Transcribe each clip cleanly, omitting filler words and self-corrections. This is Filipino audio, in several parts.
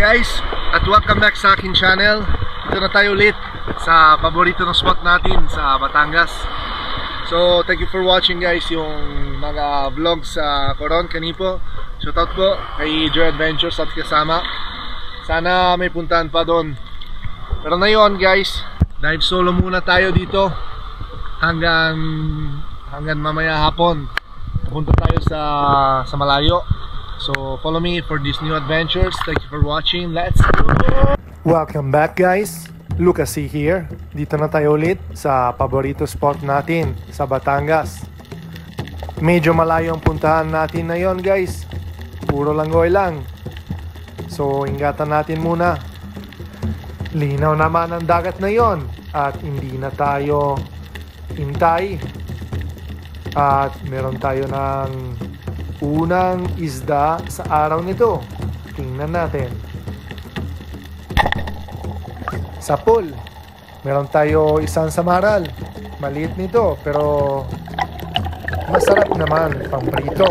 Guys, at welcome back sa akin channel. Ito na tayo ulit sa paborito ng spot natin sa Batangas. So thank you for watching guys yung mga vlogs sa Coron Canipo. Shoutout po kay Joy Adventures at kasama. Sana may puntahan pa doon. Pero ngayon guys, dive solo muna tayo dito hanggang mamaya hapon. Pupunta tayo sa malayo. So follow me for these new adventures. Thank you for watching. Let's go! Welcome back guys. Lucas C here. Dito na tayo ulit sa paborito spot natin sa Batangas. Medyo malayo ang puntahan natin na yon guys. Puro langgoy lang. So ingatan natin muna. Linaw naman ang dagat na yon at hindi na tayo hintay. At meron tayo ng unang isda sa araw nito. Tingnan natin. Sa pool, meron tayo isang samaral. Maliit nito pero masarap naman pamprito.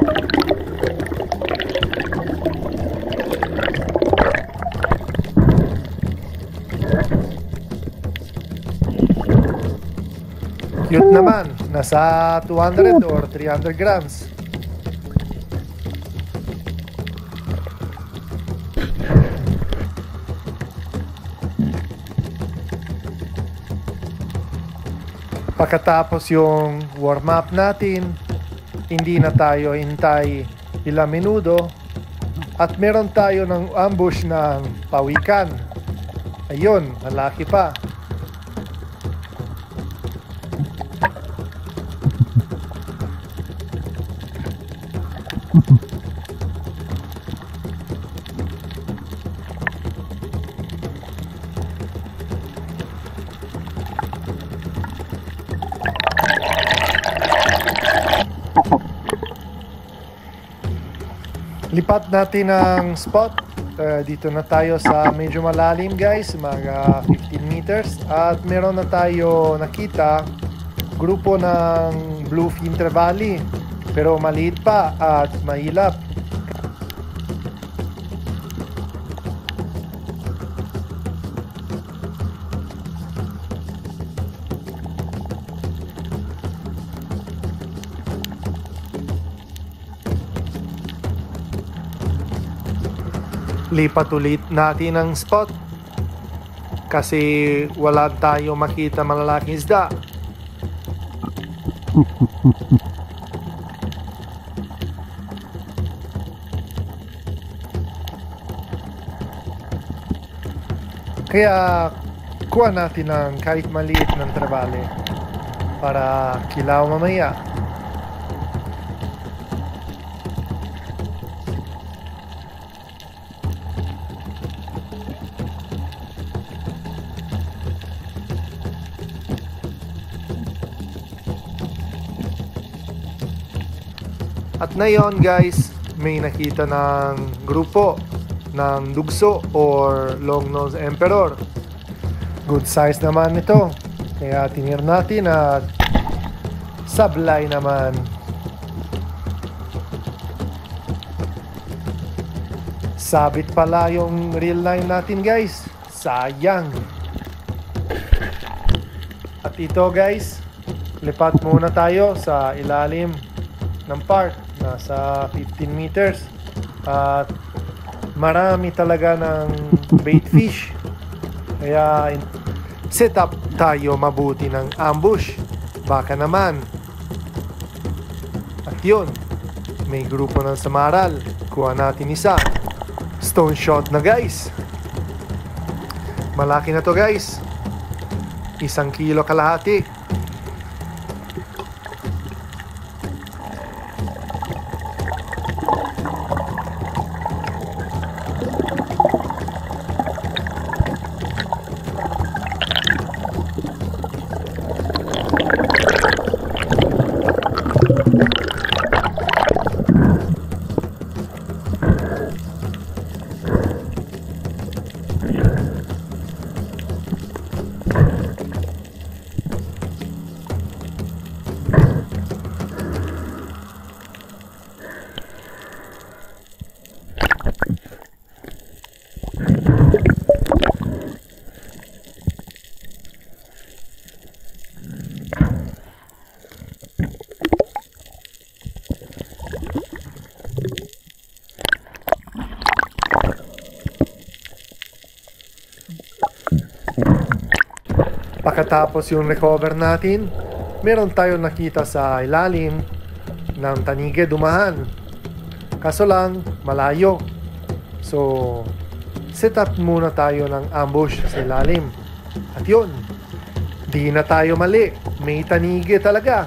Cute naman. Nasa 200 or 300 grams. Pagkatapos yung warm up natin, hindi na tayo hintay ilang minuto at meron tayo ng ambush ng pawikan. Ayun, malaki pa. Lipat natin ang spot. Dito na tayo sa medyo malalim guys, mga 15 meters. At meron na tayo nakita grupo ng bluefin trevally. Pero maliit pa at mahilap. Lipat ulit natin ang spot kasi wala tayo makita malalaking isda. Kaya kuha natin ng kahit maliit ng trevally para kilaw mamaya. At ngayon guys, may nakita ng grupo ng dugso or long-nosed emperor. Good size naman ito. Kaya tinir natin at sablay naman. Sabit pala yung reel line natin guys. Sayang. At ito guys, lipat muna tayo sa ilalim ng park. Nasa 15 meters at marami talaga ng bait fish, kaya set up tayo mabuti ng ambush, baka naman. At yun, may grupo ng samaral, kuha natin isa, stone shot na guys. Malaki na to guys, 1 kilo kalahati. Pagkatapos yung recover natin, meron tayong nakita sa ilalim ng tanige dumahan. Kaso lang, malayo. So, set up muna tayo ng ambush sa ilalim. At yun, di na tayo mali. May tanige talaga.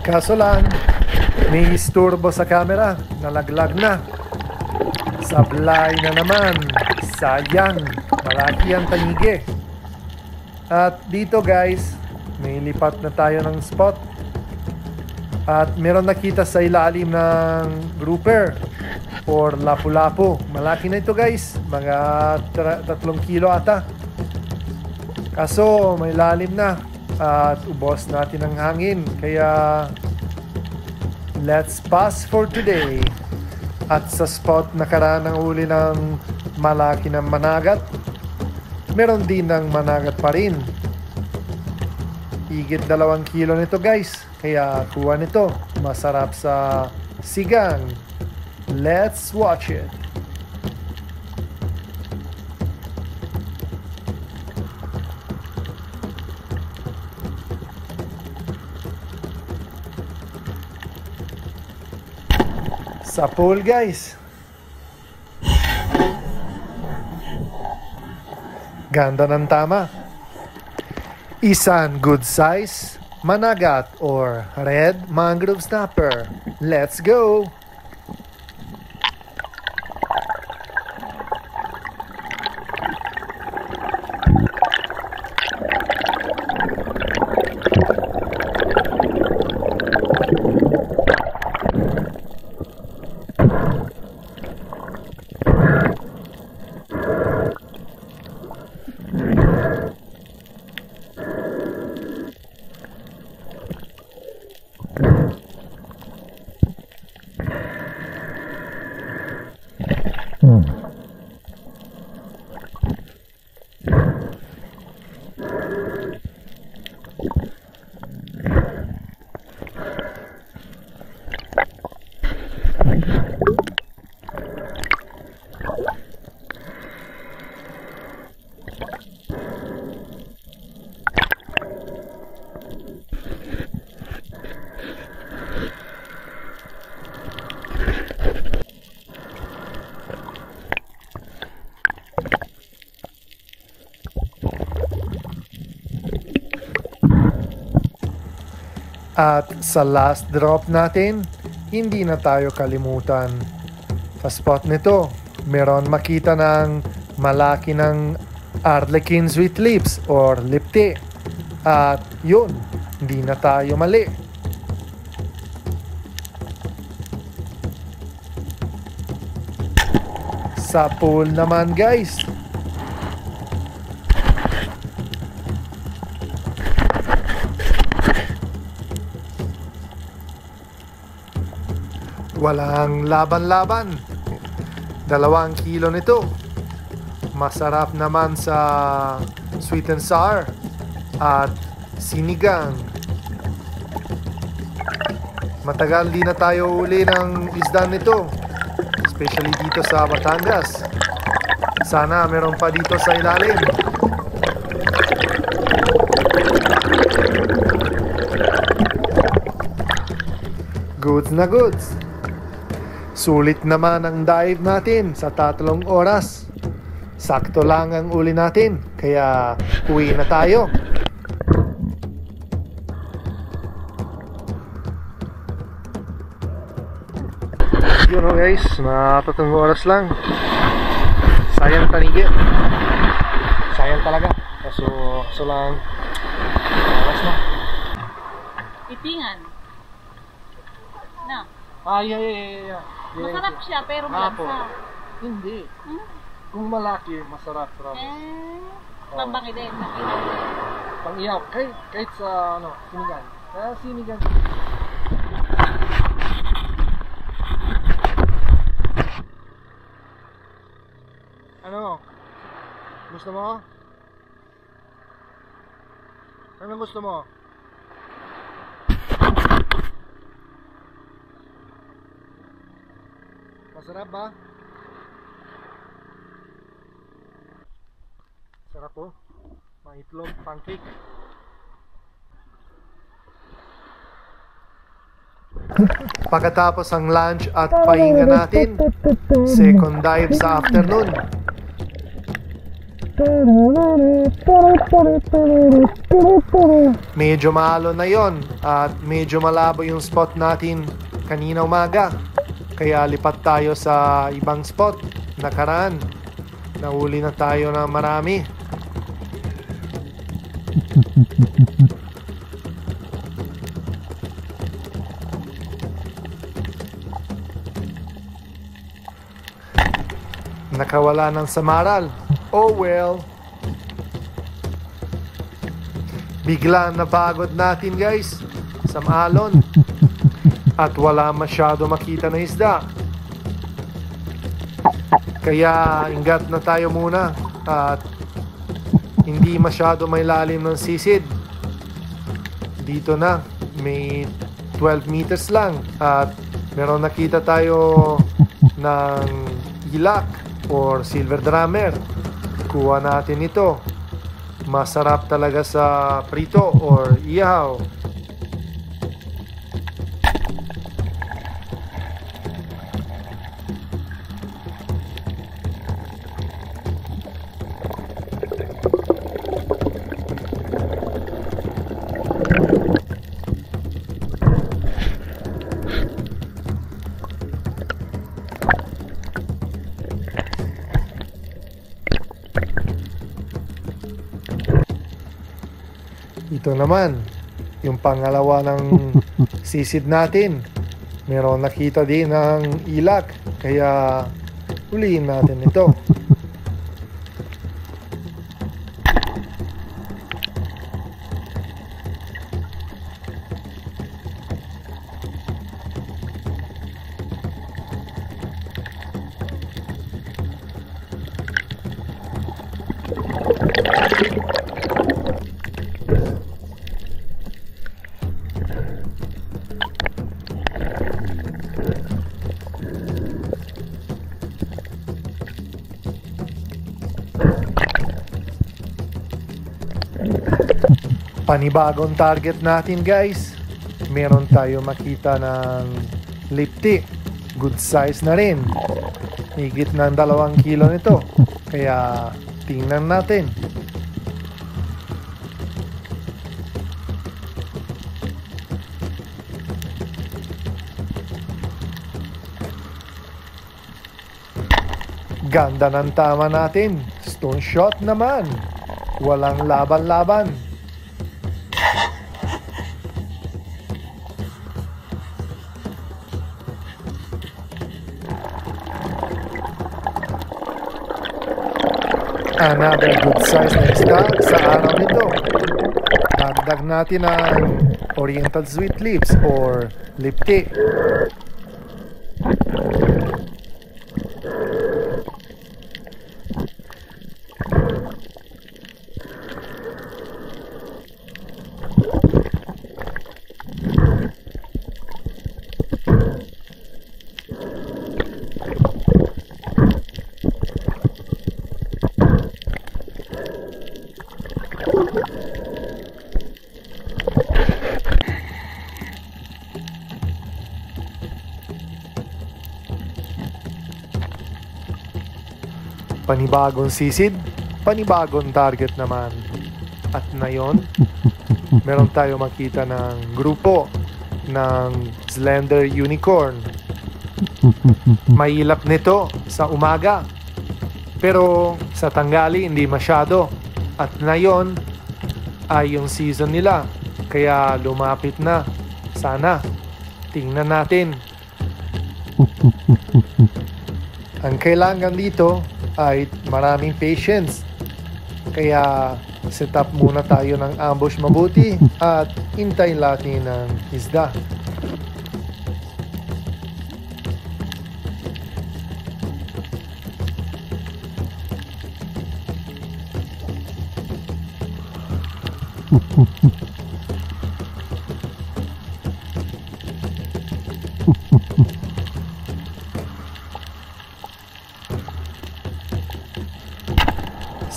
Kaso lang, may isturbo sa camera. Nalaglag na. Sablay na naman. Sayang. Malaki ang tanige. At dito guys, may lipat na tayo ng spot. At meron nakita sa ilalim ng grouper or lapu-lapu. Malaki na ito guys. Mga 3 kilo ata. Kaso may lalim na. At ubos natin ang hangin. Kaya let's pass for today. At sa spot nakaraan ng uli ng malaki na managat, meron din ng managat pa rin. Higit 2 kilo nito guys. Kaya kuha nito. Masarap sa sigang. Let's watch it. Sa pool guys. Ganda ng tama. Isang good size managat or red mangrove snapper. Let's go! At sa last drop natin, hindi na tayo kalimutan. Sa spot nito, meron makita ng malaki ng Arlequin sweet lips or lipti. At yun, hindi na tayo mali. Sa pool naman guys, walang laban-laban. 2 kilo nito. Masarap naman sa sweet and sour at sinigang. Matagal di na tayo uli ng isda nito, especially dito sa Batangas. Sana meron pa dito sa ilalim. Goods na goods. Sulit naman ang dive natin sa 3 oras. Sakto lang ang uli natin, kaya uwi na tayo. Yun o guys, mga 3 oras lang. Sayang tanigi. Sayang talaga. Kaso lang oras na. Ipingan. Na. Yeah. Masarap siya pero malansa. Hindi. Kung malaki, masarap. Pambangi din. Pang-iyaw. Kahit sa sinigang. Sinigang. Ano? Gusto mo? Anong gusto mo? Masarap ba? Sarap. Sarap po. Maitlog, pancake. Pagkatapos ang lunch at pahinga natin, second dive sa afternoon. Medyo maalo na yon at medyo malabo yung spot natin kanina umaga. Kaya lipat tayo sa ibang spot. Nakaraan, nahuli na tayo na marami. Nakawala ng samaral. Oh well. Bigla napagod natin guys sa maalon. At wala masyado makita na isda. Kaya ingat na tayo muna. At hindi masyado may lalim ng sisid. Dito na may 12 meters lang. At meron nakita tayo ng ilak or silver drummer. Kuha natin ito. Masarap talaga sa prito or ihaw. Ito naman, yung pangalawa ng sisid natin. Meron nakita din ng ilak, kaya ulihin natin ito. Panibagong target natin guys. Meron tayo makita ng lipti. Good size na rin. Higit ng 2 kilo nito. Kaya tingnan natin. Ganda ng tama natin. Stone shot naman. Walang laban-laban. Another good size na isda sa araw nito. Dagdag natin ang oriental sweet lips or lipti. Panibagong sisid, panibagong target naman. At ngayon, meron tayo makita ng grupo ng slender unicorn. Mailap nito sa umaga, pero sa tanghali hindi masyado. At ngayon ay yung season nila, kaya lumapit na. Sana tingnan natin. Ang kailangan dito ay maraming patience. Kaya set up muna tayo ng ambush mabuti at hintay natin ng isda.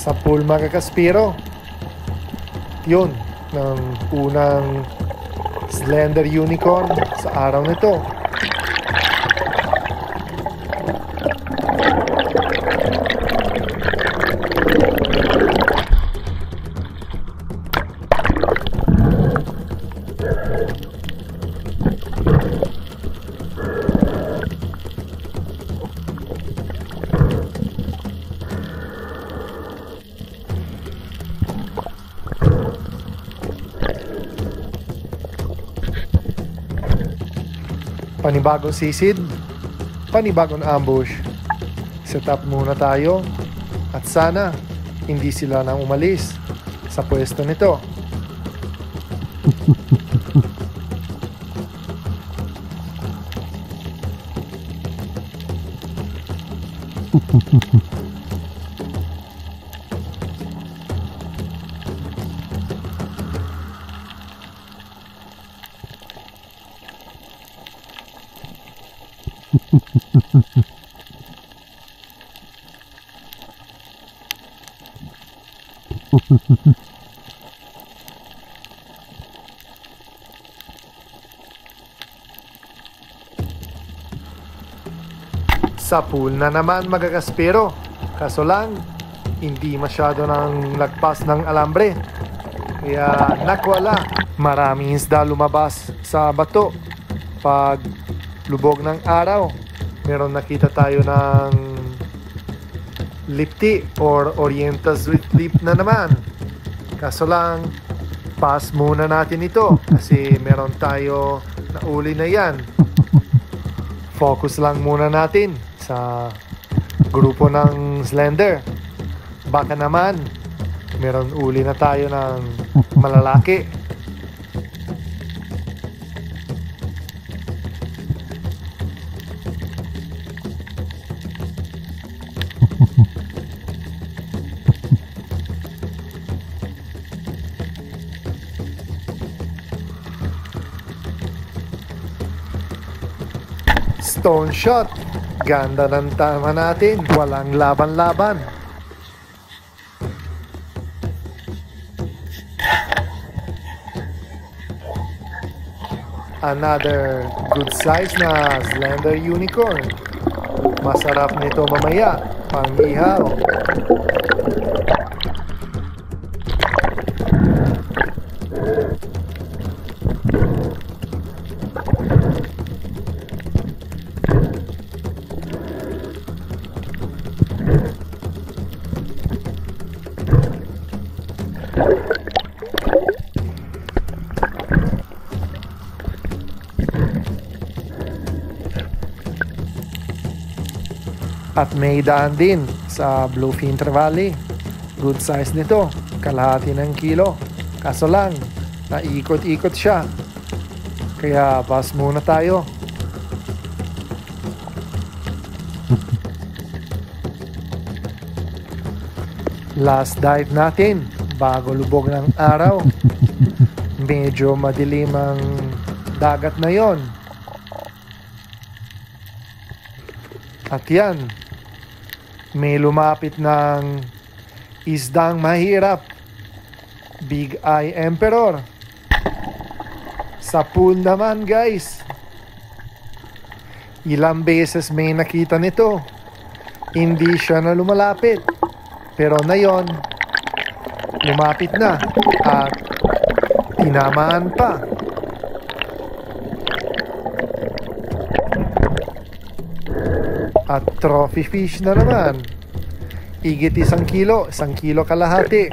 Sa pool mga kaspiro. Yun, ng unang slender unicorn sa araw nito. Panibagong sisid, panibagong ambush. Set up muna tayo at sana hindi sila nang umalis sa pwesto nito. Sa pool na naman magkakaspero, kaso lang hindi masyado nang lagpas ng alambre, kaya nakwala. Maraming isda lumabas sa bato pag lubog ng araw. Meron nakita tayo ng lipti or oriental sweet lip na naman, kaso lang pass muna natin ito kasi meron tayo na uli na yan. Focus lang muna natin sa grupo ng slender. Baka naman meron uli na tayo ng malalaki. Stone shot. Ganda ng tama natin. Walang laban-laban. Another good size na slender unicorn. Masarap nito mamaya pang ihaw. At may daan din sa Bluefin Trevally. Good size nito, kalahati ng kilo. Kaso lang, naikot-ikot siya. Kaya pass muna tayo. Last dive natin bago lubog ng araw. Medyo madilim ang dagat na yon. At yan, may lumapit ng isdang mahirap, Big Eye Emperor. Sa pool naman guys, ilang beses may nakita nito, hindi siya na lumalapit. Pero ngayon, lumapit na at tinamaan pa. At trophy fish na naman. Igit 1 kilo, 1 kilo kalahati.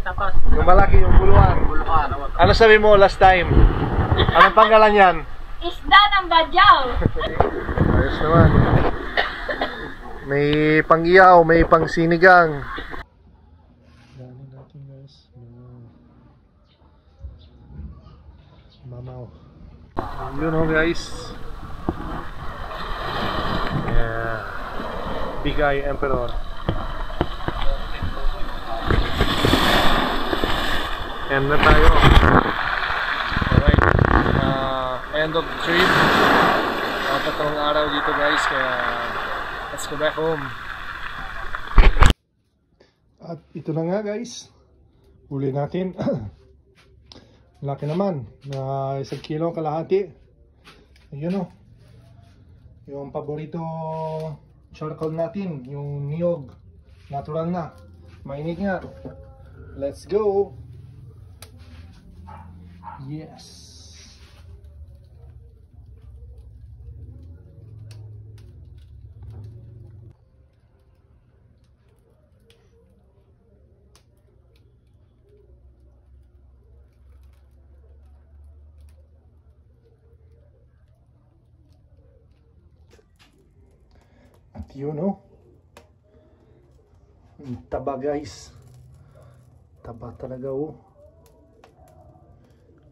tapos. Yung malaki, yung buluhan. Ano sabi mo last time? Anong panggalan yan? Isda ng badyaw. Ayos naman. May pang-iyaw, may pang-sinigang. Dami natin guys. Mamaw. You know guys. Yeah. Bigay Emperor. End na tayo. Alright. End of the trip. Tatlong araw dito guys, kaya let's go back home. At ito na nga guys, huli natin. Laki naman, na 1 kilo kalahati. Ayun o, yung paborito charcoal natin, yung niyog, natural na, mainit nga. Let's go. Yes. At yun o, ang taba guys, taba talaga o.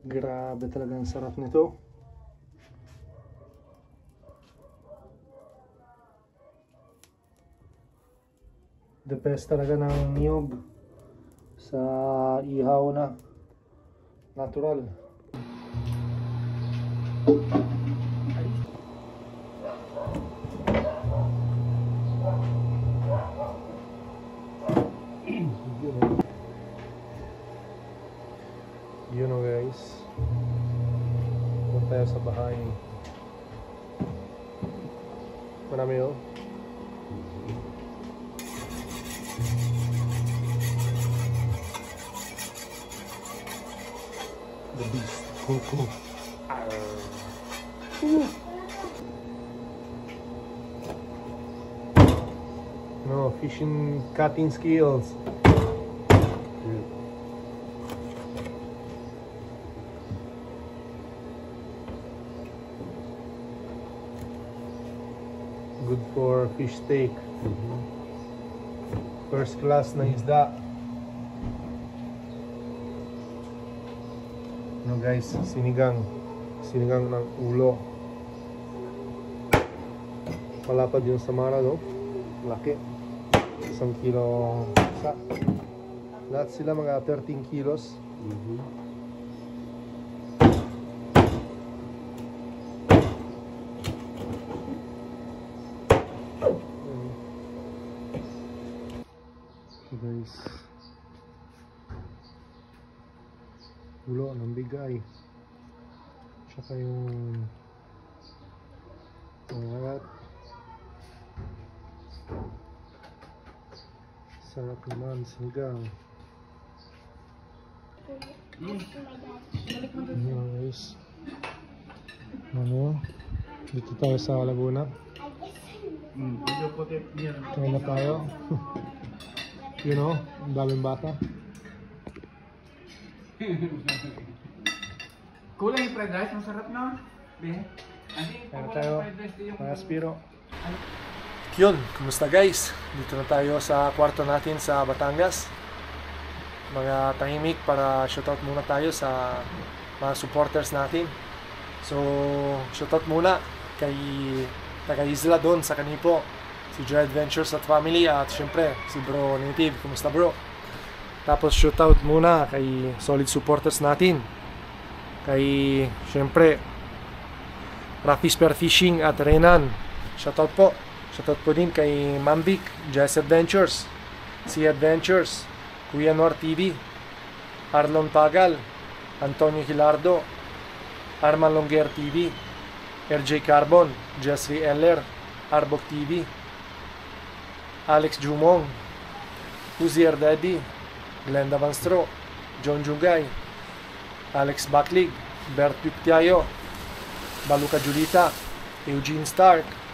Grabe talaga ang sarap nito. The best talaga ng niyog sa ihaw na natural. You know guys, punta tayo sa bahay. Marami yun. The beast. Cool. No, fishing cutting skills. Good for fish steak. First class na isda. No guys, sinigang ng ulo. Palapad yung samara, no? Laki. 1 kilo isa. Lahat sila mga 13 kilos. Guys, ulo ng bigay, tsaka yung pangalat. Sarap naman, sinigang. Guys, ano, dito tayo sa Laguna. Kaya na tayo. You know, ang daming bata. Kulang yung fried rice, masarap na. Kaya tayo, mga Spiro. Yun, kumusta guys? Dito na tayo sa kwarto natin sa Batangas. Mga tahimik para shoutout muna tayo sa mga supporters natin. So, shoutout muna kay taga-Isla doon sa Kanipo, si Joy Adventures at family, at syempre si Bro Native. Kumusta bro? Tapos shoutout muna kay solid supporters natin, kay syempre Rafi Spear Fishing at Renan. Shoutout po. Shoutout po din kay Mambic, Jess Adventures, Sea Adventures, Kuya Nor TV, Arlon Pagal, Antonio Hilardo, Arman Longer TV, RJ Carbon, Jessry Eller, Arbok TV, Alex Jumong, Uzier Daddy, Glenda Vanstro, John Jugay, Alex Baklig, Bert Piptiayo, Baluka Julita, Eugene Stark,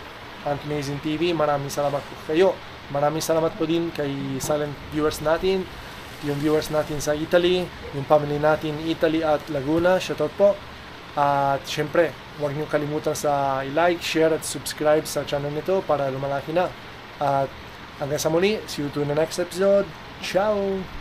Amazing TV. Maraming salamat po kayo. Maraming salamat po din kay silent viewers natin, yung viewers natin sa Italy, yung family natin Italy at Laguna, shoutout po. At syempre, huwag niyo kalimutan sa i-like, share at subscribe sa channel nito para lumalaki na. At hanggang sa muli, see you to the next episode. Ciao!